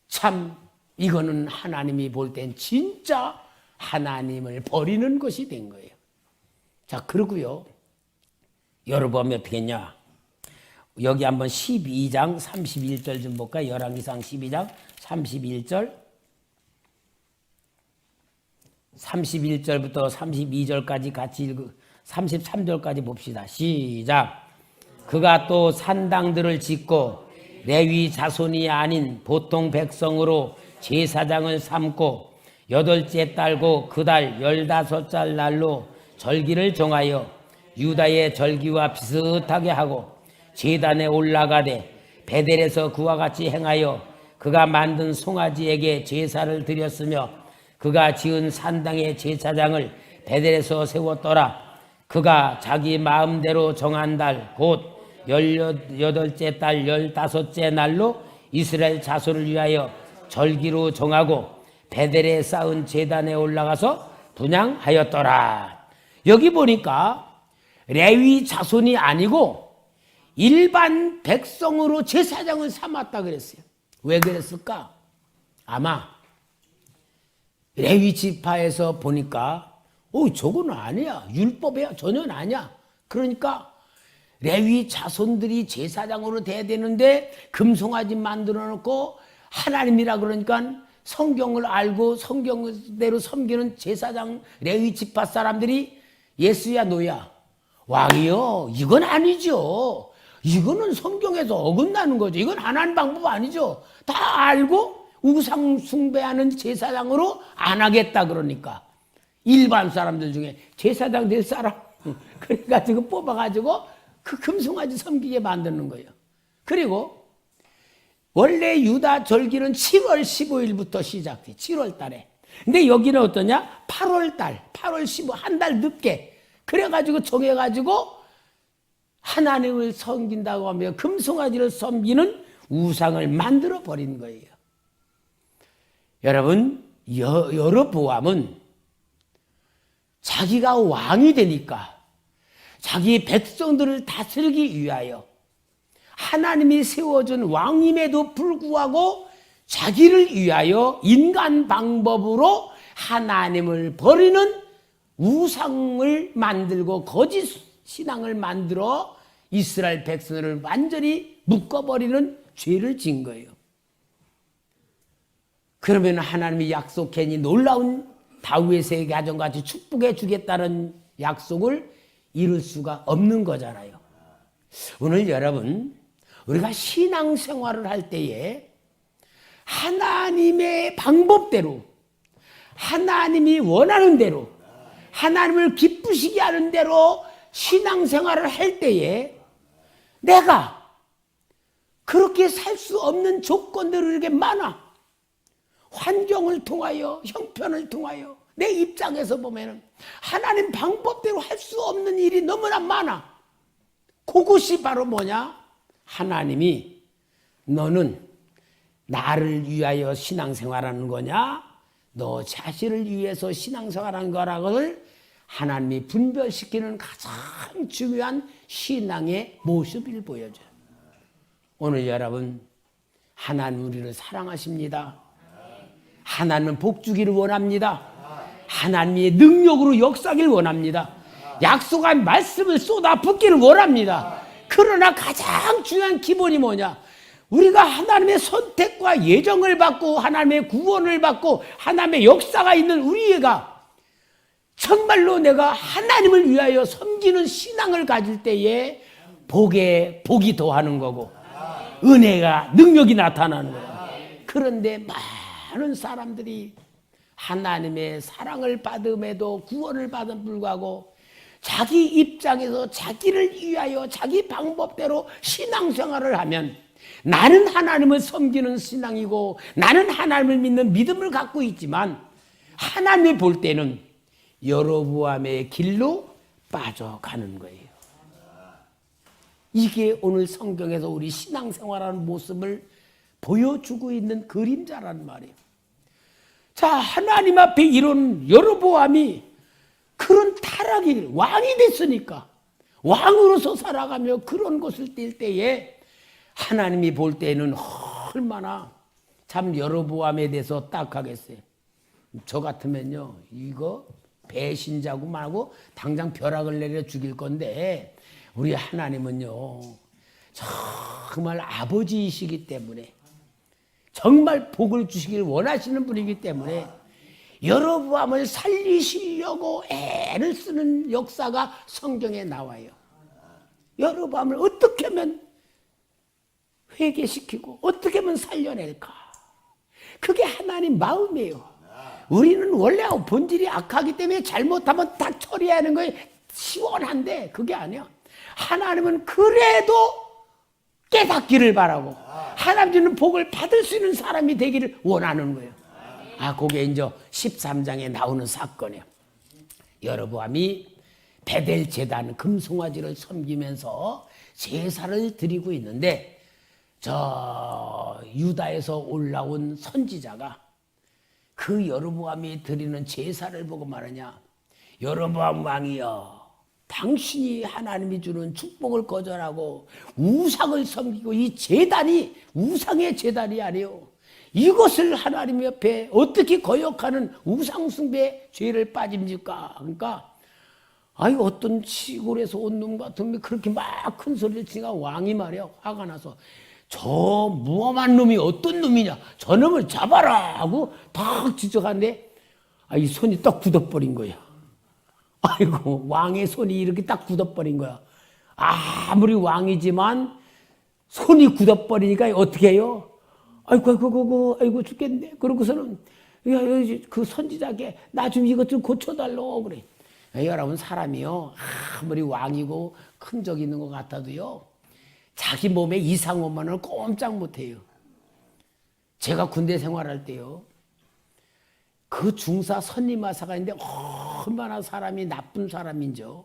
참 이거는 하나님이 볼 땐 진짜 하나님을 버리는 것이 된 거예요. 자, 그러고요, 여로보암이 어떻게 했냐? 여기 한번 12장 31절 좀 볼까요? 열왕기상 12장 31절 31절부터 32절까지 같이 읽고 33절까지 봅시다. 시작. 그가 또 산당들을 짓고 레위 자손이 아닌 보통 백성으로 제사장을 삼고 8째 달고 그 달 15살 날로 절기를 정하여 유다의 절기와 비슷하게 하고 제단에 올라가되 베델에서 그와 같이 행하여 그가 만든 송아지에게 제사를 드렸으며 그가 지은 산당의 제사장을 베델에서 세웠더라. 그가 자기 마음대로 정한 달 곧 18째 달 15째 날로 이스라엘 자손을 위하여 절기로 정하고 베델에 쌓은 제단에 올라가서 분향하였더라. 여기 보니까 레위 자손이 아니고 일반 백성으로 제사장을 삼았다 그랬어요. 왜 그랬을까? 아마 레위 지파에서 보니까 저건 아니야. 율법에 전혀 아니야. 그러니까 레위 자손들이 제사장으로 돼야 되는데 금송아지 만들어 놓고 하나님이라 그러니까 성경을 알고 성경대로 섬기는 제사장 레위 지파 사람들이 예수야 너야 왕이요 이건 아니죠. 이거는 성경에서 어긋나는 거죠. 이건 하나님 방법 아니죠. 다 알고 우상 숭배하는 제사장으로 안 하겠다 그러니까 일반 사람들 중에 제사장 될 사람 그래가지고 뽑아가지고 그 금송아지 섬기게 만드는 거예요. 그리고 원래 유다 절기는 7월 15일부터 시작돼. 7월 달에. 근데 여기는 어떠냐? 8월 달, 8월 15, 한 달 늦게. 그래가지고 정해가지고 하나님을 섬긴다고 하며 금송아지를 섬기는 우상을 만들어 버린 거예요. 여러분, 여로보암은 자기가 왕이 되니까 자기 백성들을 다스리기 위하여 하나님이 세워준 왕임에도 불구하고 자기를 위하여 인간 방법으로 하나님을 버리는 우상을 만들고 거짓 신앙을 만들어 이스라엘 백성을 완전히 묶어버리는 죄를 진 거예요. 그러면 하나님이 약속했니 놀라운 다윗의 가정같이 축복해 주겠다는 약속을 이룰 수가 없는 거잖아요. 오늘 여러분 우리가 신앙생활을 할 때에 하나님의 방법대로 하나님이 원하는 대로 하나님을 기쁘시게 하는 대로 신앙생활을 할 때에 내가 그렇게 살 수 없는 조건들이 이렇게 많아. 환경을 통하여 형편을 통하여 내 입장에서 보면 하나님 방법대로 할 수 없는 일이 너무나 많아. 그것이 바로 뭐냐? 하나님이 너는 나를 위하여 신앙생활하는 거냐? 너 자신을 위해서 신앙생활하는 거라고를 하나님이 분별시키는 가장 중요한 신앙의 모습을 보여줘요. 오늘 여러분 하나님 우리를 사랑하십니다. 하나님은 복 주기를 원합니다. 하나님의 능력으로 역사하기를 원합니다. 약속한 말씀을 쏟아붓기를 원합니다. 그러나 가장 중요한 기본이 뭐냐? 우리가 하나님의 선택과 예정을 받고 하나님의 구원을 받고 하나님의 역사가 있는 우리가 정말로 내가 하나님을 위하여 섬기는 신앙을 가질 때에 복이 더하는 거고 은혜가 능력이 나타나는 거예요. 그런데 많은 사람들이 하나님의 사랑을 받음에도 구원을 받은 불구하고 자기 입장에서 자기를 위하여 자기 방법대로 신앙생활을 하면 나는 하나님을 섬기는 신앙이고 나는 하나님을 믿는 믿음을 갖고 있지만 하나님이 볼 때는 여로보암의 길로 빠져가는 거예요. 이게 오늘 성경에서 우리 신앙생활하는 모습을 보여주고 있는 그림자란 말이에요. 자, 하나님 앞에 이런 여로보암이 그런 타락이 왕이 됐으니까 왕으로서 살아가며 그런 것을 뛸 때에 하나님이 볼 때는 얼마나 참 여로보암에 대해서 딱하겠어요. 저 같으면요 이거 배신자고 말고 당장 벼락을 내려 죽일 건데 우리 하나님은요 정말 아버지이시기 때문에 정말 복을 주시길 원하시는 분이기 때문에 여로보암을 살리시려고 애를 쓰는 역사가 성경에 나와요. 여로보암을 어떻게 하면 회개시키고 어떻게 하면 살려낼까? 그게 하나님 마음이에요. 우리는 원래 본질이 악하기 때문에 잘못하면 다 처리하는 거에 시원한데 그게 아니야. 하나님은 그래도 깨닫기를 바라고 하나님 주는 복을 받을 수 있는 사람이 되기를 원하는 거예요. 그게 이제 13장에 나오는 사건이에요. 여로보암이 베델 제단 금송아지를 섬기면서 제사를 드리고 있는데 저 유다에서 올라온 선지자가 그 여로보암이 드리는 제사를 보고 말하냐, 여로보암 왕이여, 당신이 하나님이 주는 축복을 거절하고 우상을 섬기고 이 제단이 우상의 제단이 아니요, 이것을 하나님 옆에 어떻게 거역하는 우상숭배 죄를 빠집니까? 그러니까 어떤 시골에서 온 놈 같은 그렇게 막 큰 소리를 치니까 왕이 말이야 화가 나서 저 무엄한 놈이 어떤 놈이냐, 저 놈을 잡아라 하고 딱 지적하는데 이 손이 딱 굳어버린 거야. 아이고, 왕의 손이 이렇게 딱 굳어버린 거야. 아무리 왕이지만 손이 굳어버리니까 어떻게 해요? 아이고 죽겠네. 그러고서는 그 선지자께 나 좀 이것 좀 고쳐달라고 그래. 여러분, 사람이요 아무리 왕이고 큰 적 있는 것 같아도요 자기 몸에 이상 오면은 꼼짝 못해요. 제가 군대 생활할 때요 그 중사 선임하사가 있는데 얼마나 사람이 나쁜 사람인죠.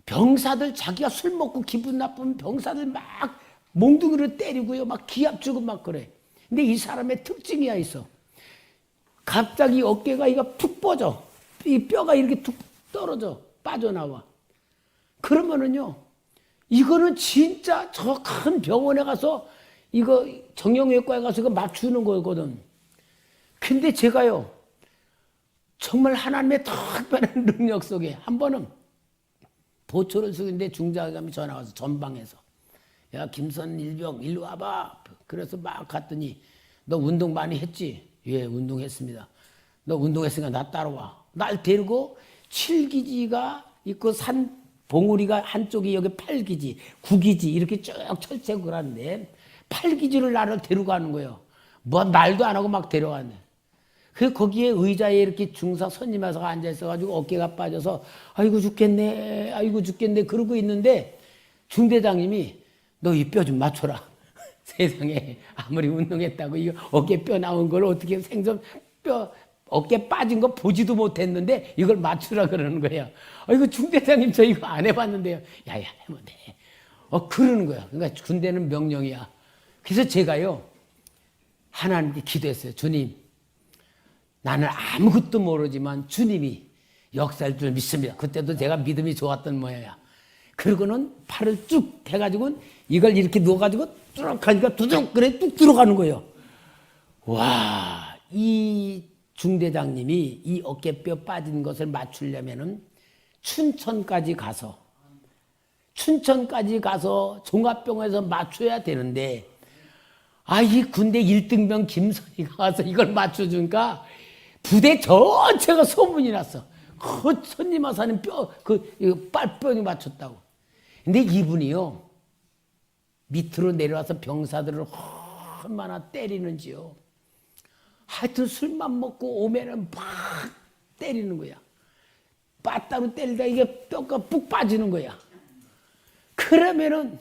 병사들 자기가 술 먹고 기분 나쁘면 병사들 막 몽둥이로 때리고요 막 기합 주고 막 그래. 근데 이 사람의 특징이야 있어. 갑자기 어깨가 이거 툭 뻗어. 이 뼈가 이렇게 툭 떨어져 빠져나와. 그러면은요 이거는 진짜 저 큰 병원에 가서 이거 정형외과에 가서 이거 맞추는 거거든. 근데 제가요 정말 하나님의 특별한 능력 속에 한 번은 보초를 쓰는데 중자감이 전화 와서 전방에서 야 김선 일병 일로 와봐. 그래서 막 갔더니 너 운동 많이 했지? 예, 운동했습니다. 너 운동했으니까 나 따라와. 날 데리고 7기지가 있고 산 봉우리가 한쪽이 여기 8기지, 9기지 이렇게 쭉 철책을 하는데 8기지를 나를 데려가는 거예요. 뭐 말도 안 하고 막 데려가네. 그 거기에 의자에 이렇게 중사 선임하사가 앉아 있어가지고 어깨가 빠져서 아이고 죽겠네 그러고 있는데 중대장님이 너 이 뼈 좀 맞춰라. 세상에 아무리 운동했다고 이거 어깨 뼈 나온 걸 어떻게 생전 뼈 어깨 빠진 거 보지도 못했는데 이걸 맞추라 그러는 거야. 이거 중대장님 저 이거 안 해봤는데요. 야야 하면 돼. 그러는 거야. 그러니까 군대는 명령이야. 그래서 제가요 하나님께 기도했어요. 주님, 나는 아무것도 모르지만 주님이 역사할 줄 믿습니다. 그때도 제가 믿음이 좋았던 모양이야. 그러고는 팔을 쭉 해가지고 이걸 이렇게 누워가지고 쭉 하니까 두둑 그래 뚝 들어가는 거예요. 와, 이 중대장님이 이 어깨뼈 빠진 것을 맞추려면은 춘천까지 가서 종합병원에서 맞춰야 되는데 이 군대 1등병 김선희가 와서 이걸 맞춰주니까 부대 전체가 소문이 났어. 그 선임하사는 빨뼈니 맞췄다고. 근데 이분이요 밑으로 내려와서 병사들을 얼마나 때리는지요. 하여튼 술만 먹고 오면은 막 때리는 거야. 빠따로 때리다 이게 뼈가 푹 빠지는 거야. 그러면은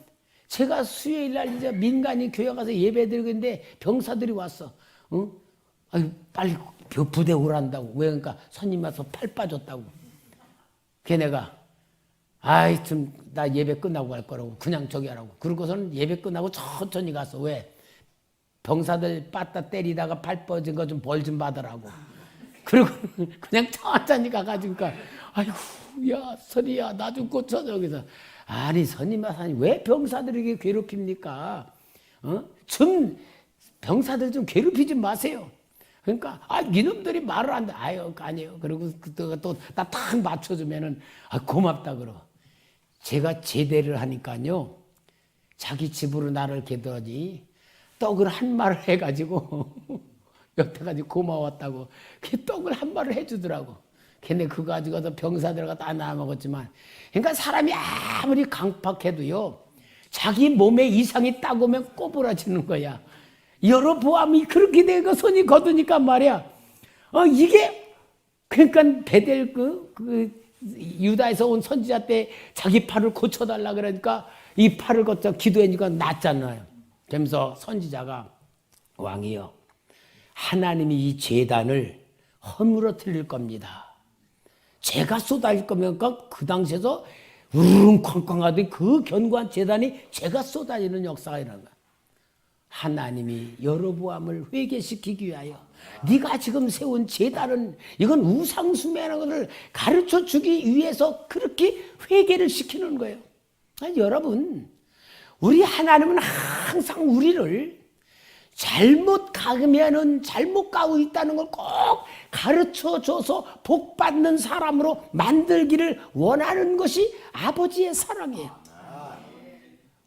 제가 수요일 날 이제 민간인 교회 가서 예배 드리고 있는데 병사들이 왔어. 빨리 부대 오란다고. 왜? 그러니까 선임 와서 팔 빠졌다고. 걔네가 좀 나 예배 끝나고 갈 거라고 그냥 저기 하라고. 그러고서는 예배 끝나고 천천히 갔어. 왜? 병사들 빠따 때리다가 팔 빠진 거 좀 벌 좀 받으라고. 그리고 그냥 천천히 가가지고 아이고 야 선이야 나 좀 고쳐줘. 그래서 아니 선임 마사님 왜 병사들에게 괴롭힙니까? 좀 병사들 좀 괴롭히지 마세요. 그러니까 이놈들이 말을 안 돼. 아니에요. 그리고 또 나 딱 맞춰주면은 고맙다 그러. 제가 제대를 하니까요 자기 집으로 나를 개더니 떡을 한 마를 해가지고 여태까지 고마웠다고 그 떡을 한 마를 해주더라고. 걔네 그거 가지고서 병사들과 다 나눠 먹었지만 그러니까 사람이 아무리 강팍해도요 자기 몸에 이상이 딱 오면 꼬부라지는 거야. 여로보암이 그렇게 되고 손이 거두니까 말이야. 이게 그러니까 베델 유다에서 온 선지자 때 자기 팔을 고쳐달라 그러니까 이 팔을 걷자 기도하니까 낫잖아요. 그러면서 선지자가 왕이여, 하나님이 이 제단을 허물어뜨릴 겁니다. 제가 쏟아질 거면 그 당시에서 우릉쾅쾅 하더니 그 견고한 제단이 제가 쏟아지는 역사가 일어난 거야. 하나님이 여로보암을 회개시키기 위하여 네가 지금 세운 제단은 이건 우상숭배라는 것을 가르쳐 주기 위해서 그렇게 회개를 시키는 거예요. 아니, 여러분, 우리 하나님은 항상 우리를 잘못 가면은 잘못 가고 있다는 걸 꼭 가르쳐 줘서 복 받는 사람으로 만들기를 원하는 것이 아버지의 사랑이에요.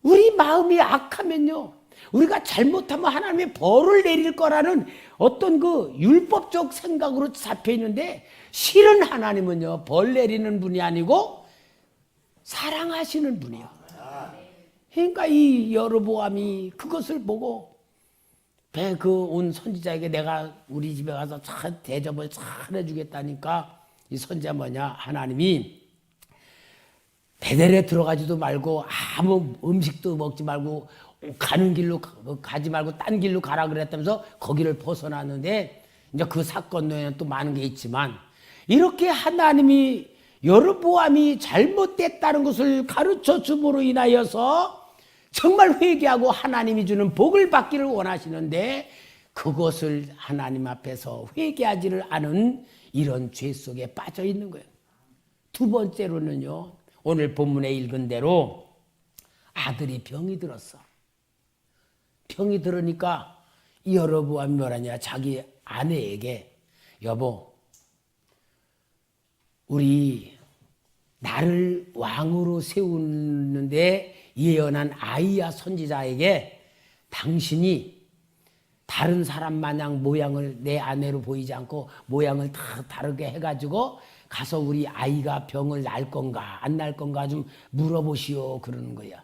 우리 마음이 악하면요, 우리가 잘못하면 하나님의 벌을 내릴 거라는 어떤 그 율법적 생각으로 잡혀 있는데, 실은 하나님은요, 벌 내리는 분이 아니고 사랑하시는 분이에요. 그러니까 이 여로보암이 그것을 보고 온 선지자에게 내가 우리 집에 가서 잘 대접을 잘 해주겠다니까, 이 선지자 뭐냐, 하나님이 베델에 들어가지도 말고 아무 음식도 먹지 말고 가는 길로 가지 말고 딴 길로 가라 그랬다면서 거기를 벗어났는데, 이제 그 사건 외에는 또 많은 게 있지만, 이렇게 하나님이 여로보암이 잘못됐다는 것을 가르쳐 줌으로 인하여서 정말 회개하고 하나님이 주는 복을 받기를 원하시는데, 그것을 하나님 앞에서 회개하지를 않은 이런 죄 속에 빠져 있는 거예요. 두 번째로는요, 오늘 본문에 읽은 대로 아들이 병이 들었어. 병이 들으니까 이 여로보암이 뭐라냐, 자기 아내에게 여보, 우리 나를 왕으로 세우는데 예언한 아이야 선지자에게 당신이 다른 사람 마냥 모양을 내 아내로 보이지 않고 모양을 다 다르게 해가지고 가서 우리 아이가 병을 날 건가 안 날 건가 좀 물어보시오 그러는 거야.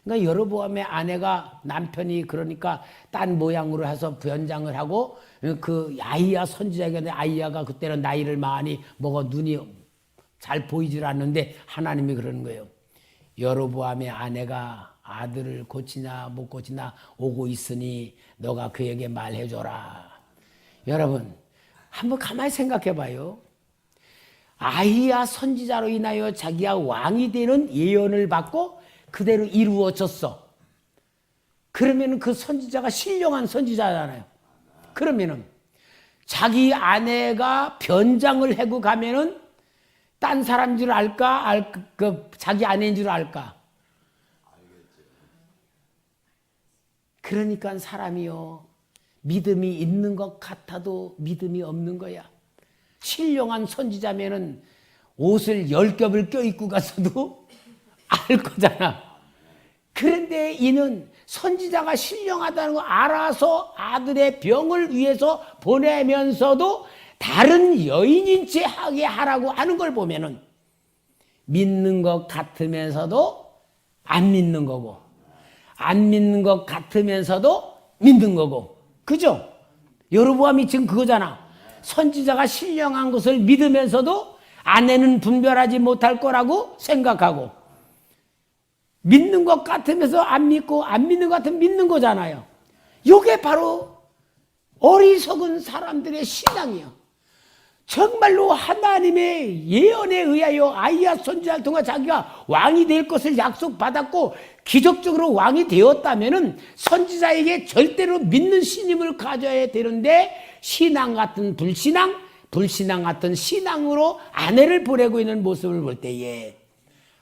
그러니까 여로보암의 아내가 남편이 그러니까 딴 모양으로 해서 변장을 하고 그 아이야 선지자에게, 아이야가 그때는 나이를 많이 먹어 눈이 잘 보이질 않는데 하나님이 그러는 거예요. 여로보암의 아내가 아들을 고치나 못 고치나 오고 있으니 너가 그에게 말해줘라. 여러분, 한번 가만히 생각해 봐요. 아히야 선지자로 인하여 자기가 왕이 되는 예언을 받고 그대로 이루어졌어. 그러면 그 선지자가 신령한 선지자잖아요. 그러면은 자기 아내가 변장을 하고 가면은 딴 사람인 줄 알까? 자기 아내인 줄 알까? 그러니까 사람이요, 믿음이 있는 것 같아도 믿음이 없는 거야. 신령한 선지자면은 옷을 10겹을 껴입고 가서도 알 거잖아. 그런데 이는 선지자가 신령하다는 거 알아서 아들의 병을 위해서 보내면서도 다른 여인인 채 하게 하라고 하는 걸 보면은 믿는 것 같으면서도 안 믿는 거고, 안 믿는 것 같으면서도 믿는 거고, 그죠? 여로보암이 지금 그거잖아. 선지자가 신령한 것을 믿으면서도 아내는 분별하지 못할 거라고 생각하고, 믿는 것 같으면서 안 믿고, 안 믿는 것 같으면 믿는 거잖아요. 이게 바로 어리석은 사람들의 신앙이요. 정말로 하나님의 예언에 의하여 아히야 선지자를 통해 자기가 왕이 될 것을 약속받았고 기적적으로 왕이 되었다면은 선지자에게 절대로 믿는 신임을 가져야 되는데, 신앙 같은 불신앙, 불신앙 같은 신앙으로 아내를 보내고 있는 모습을 볼 때에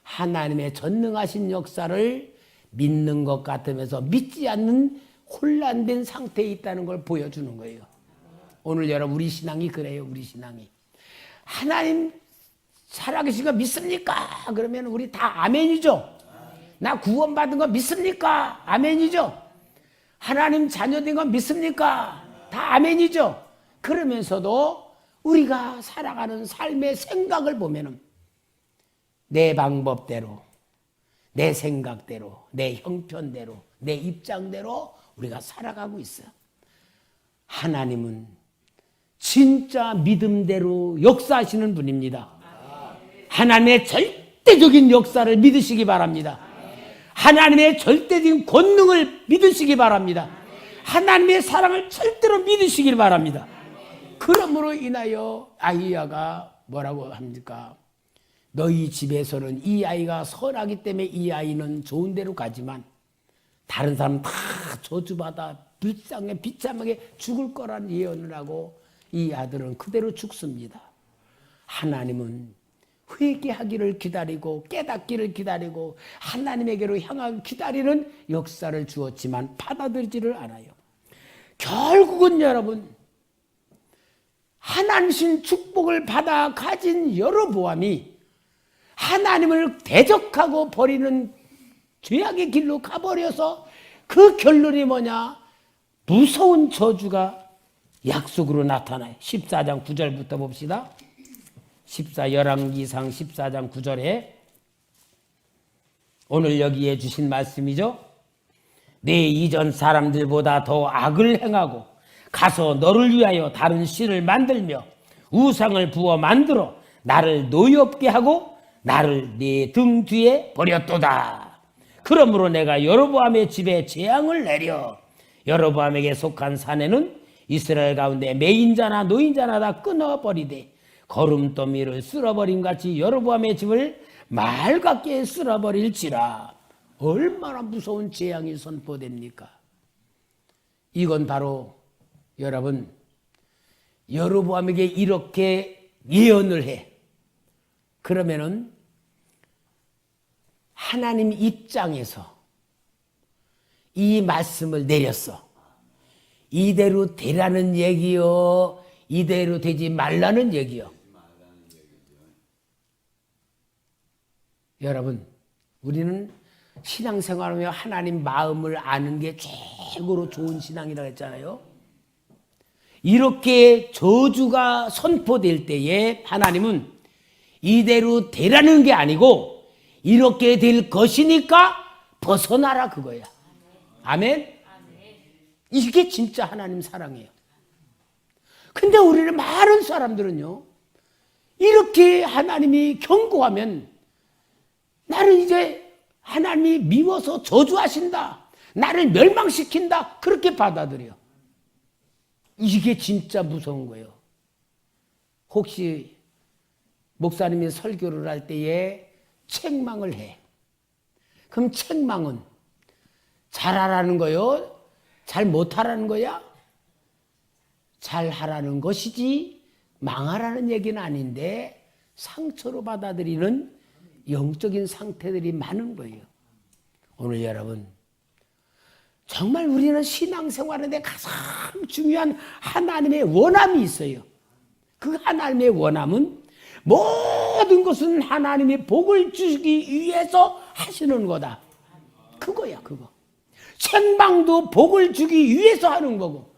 하나님의 전능하신 역사를 믿는 것 같으면서 믿지 않는 혼란된 상태에 있다는 걸 보여주는 거예요. 오늘 여러분, 우리 신앙이 그래요. 우리 신앙이 하나님 살아계신 거 믿습니까? 그러면 우리 다 아멘이죠. 나 구원받은 거 믿습니까? 아멘이죠. 하나님 자녀된 거 믿습니까? 다 아멘이죠. 그러면서도 우리가 살아가는 삶의 생각을 보면은 내 방법대로, 내 생각대로, 내 형편대로, 내 입장대로 우리가 살아가고 있어요. 하나님은 진짜 믿음대로 역사하시는 분입니다. 하나님의 절대적인 역사를 믿으시기 바랍니다. 하나님의 절대적인 권능을 믿으시기 바랍니다. 하나님의 사랑을 절대로 믿으시길 바랍니다. 그러므로 인하여 아히야가 뭐라고 합니까? 너희 집에서는 이 아이가 선하기 때문에 이 아이는 좋은 데로 가지만 다른 사람 다 저주받아 불쌍해 비참하게 죽을 거란 예언을 하고 이 아들은 그대로 죽습니다. 하나님은 회개하기를 기다리고 깨닫기를 기다리고 하나님에게로 향하기 기다리는 역사를 주었지만 받아들이지를 않아요. 결국은 여러분, 하나님신 축복을 받아 가진 여로보암이 하나님을 대적하고 버리는 죄악의 길로 가버려서 그 결론이 뭐냐? 무서운 저주가 약속으로 나타나요. 14장 9절부터 봅시다. 열왕기상 14장 9절에 오늘 여기에 주신 말씀이죠. 내 이전 사람들보다 더 악을 행하고 가서 너를 위하여 다른 신을 만들며 우상을 부어 만들어 나를 노엽게 하고 나를 네 등 뒤에 버렸도다. 그러므로 내가 여로보암의 집에 재앙을 내려 여로보암에게 속한 사내는 이스라엘 가운데 매인자나 노인자나 다 끊어버리되 거름더미를 쓸어버림 같이 여로보암의 집을 말 같게 쓸어버릴지라. 얼마나 무서운 재앙이 선포됩니까? 이건 바로 여러분, 여로보암에게 이렇게 예언을 해. 그러면은 하나님 입장에서 이 말씀을 내렸어. 이대로 되라는 얘기요, 이대로 되지 말라는 얘기요. 여러분, 우리는 신앙생활하며 하나님 마음을 아는 게 최고로 좋은 신앙이라고 했잖아요. 이렇게 저주가 선포될 때에 하나님은 이대로 되라는 게 아니고 이렇게 될 것이니까 벗어나라 그거야. 아멘? 이게 진짜 하나님 사랑이에요. 근데 우리는 많은 사람들은요, 이렇게 하나님이 경고하면 나는 이제 하나님이 미워서 저주하신다, 나를 멸망시킨다, 그렇게 받아들여. 이게 진짜 무서운 거예요. 혹시 목사님이 설교를 할 때에 책망을 해. 그럼 책망은 잘하라는 거요? 잘 못하라는 거야? 잘하라는 것이지 망하라는 얘기는 아닌데 상처로 받아들이는 영적인 상태들이 많은 거예요. 오늘 여러분, 정말 우리는 신앙생활하는데 가장 중요한 하나님의 원함이 있어요. 그 하나님의 원함은 모든 것은 하나님의 복을 주기 위해서 하시는 거다. 그거야, 그거. 책망도 복을 주기 위해서 하는 거고,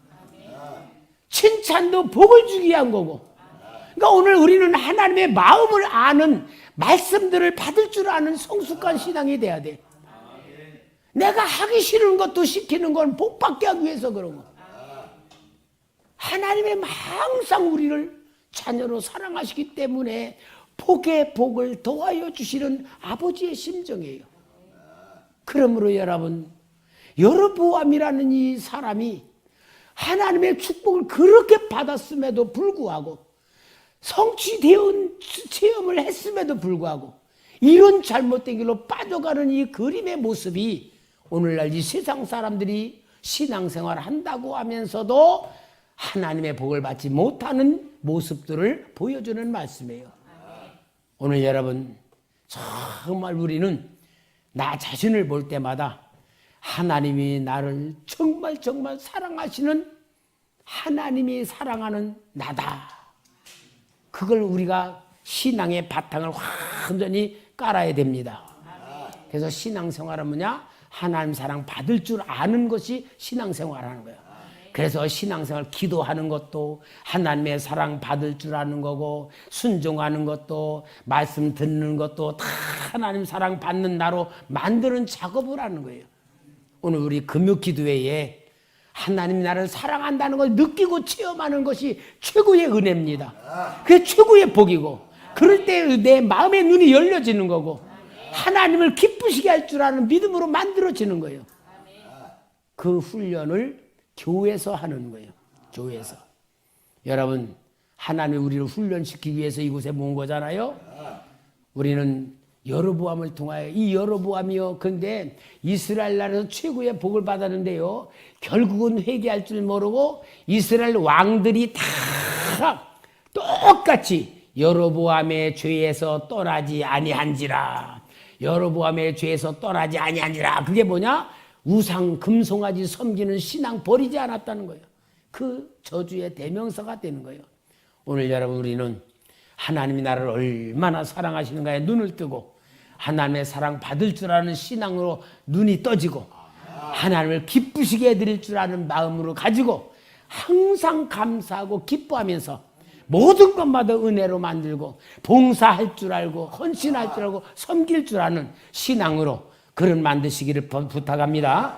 칭찬도 복을 주기 위한 거고. 그러니까 오늘 우리는 하나님의 마음을 아는 말씀들을 받을 줄 아는 성숙한 신앙이 돼야 돼. 내가 하기 싫은 것도 시키는 건 복받게 하기 위해서 그러고, 하나님의 항상 우리를 자녀로 사랑하시기 때문에 복의 복을 더하여 주시는 아버지의 심정이에요. 그러므로 여러분, 여로보암이라는 이 사람이 하나님의 축복을 그렇게 받았음에도 불구하고, 성취되은 체험을 했음에도 불구하고 이런 잘못된 길로 빠져가는 이 그림의 모습이 오늘날 이 세상 사람들이 신앙생활을 한다고 하면서도 하나님의 복을 받지 못하는 모습들을 보여주는 말씀이에요. 오늘 여러분, 정말 우리는 나 자신을 볼 때마다 하나님이 나를 정말 사랑하시는, 하나님이 사랑하는 나다. 그걸 우리가 신앙의 바탕을 완전히 깔아야 됩니다. 그래서 신앙생활은 뭐냐? 하나님 사랑 받을 줄 아는 것이 신앙생활하는 거예요. 그래서 신앙생활 기도하는 것도 하나님의 사랑 받을 줄 아는 거고, 순종하는 것도, 말씀 듣는 것도 다 하나님 사랑 받는 나로 만드는 작업을 하는 거예요. 오늘 우리 금요기도회에 하나님이 나를 사랑한다는 걸 느끼고 체험하는 것이 최고의 은혜입니다. 그게 최고의 복이고, 그럴 때 내 마음의 눈이 열려지는 거고, 하나님을 기쁘시게 기쁘시게 할 줄 아는 믿음으로 만들어지는 거예요. 그 훈련을 교회에서 하는 거예요. 교회에서. 여러분, 하나님이 우리를 훈련시키기 위해서 이곳에 모은 거잖아요. 우리는 여로보암을 통하여, 이 여로보암이요, 근데 이스라엘 나라에서 최고의 복을 받았는데요, 결국은 회개할 줄 모르고 이스라엘 왕들이 다 똑같이 여로보암의 죄에서 떠나지 아니한지라. 여로보암의 죄에서 떠나지 아니한지라. 그게 뭐냐? 우상 금송아지 섬기는 신앙 버리지 않았다는 거예요. 그 저주의 대명사가 되는 거예요. 오늘 여러분, 우리는 하나님이 나를 얼마나 사랑하시는가에 눈을 뜨고 하나님의 사랑 받을 줄 아는 신앙으로 눈이 떠지고 하나님을 기쁘시게 해드릴 줄 아는 마음으로 가지고 항상 감사하고 기뻐하면서 모든 것마다 은혜로 만들고 봉사할 줄 알고 헌신할 줄 알고 섬길 줄 아는 신앙으로 그런 만드시기를 부탁합니다.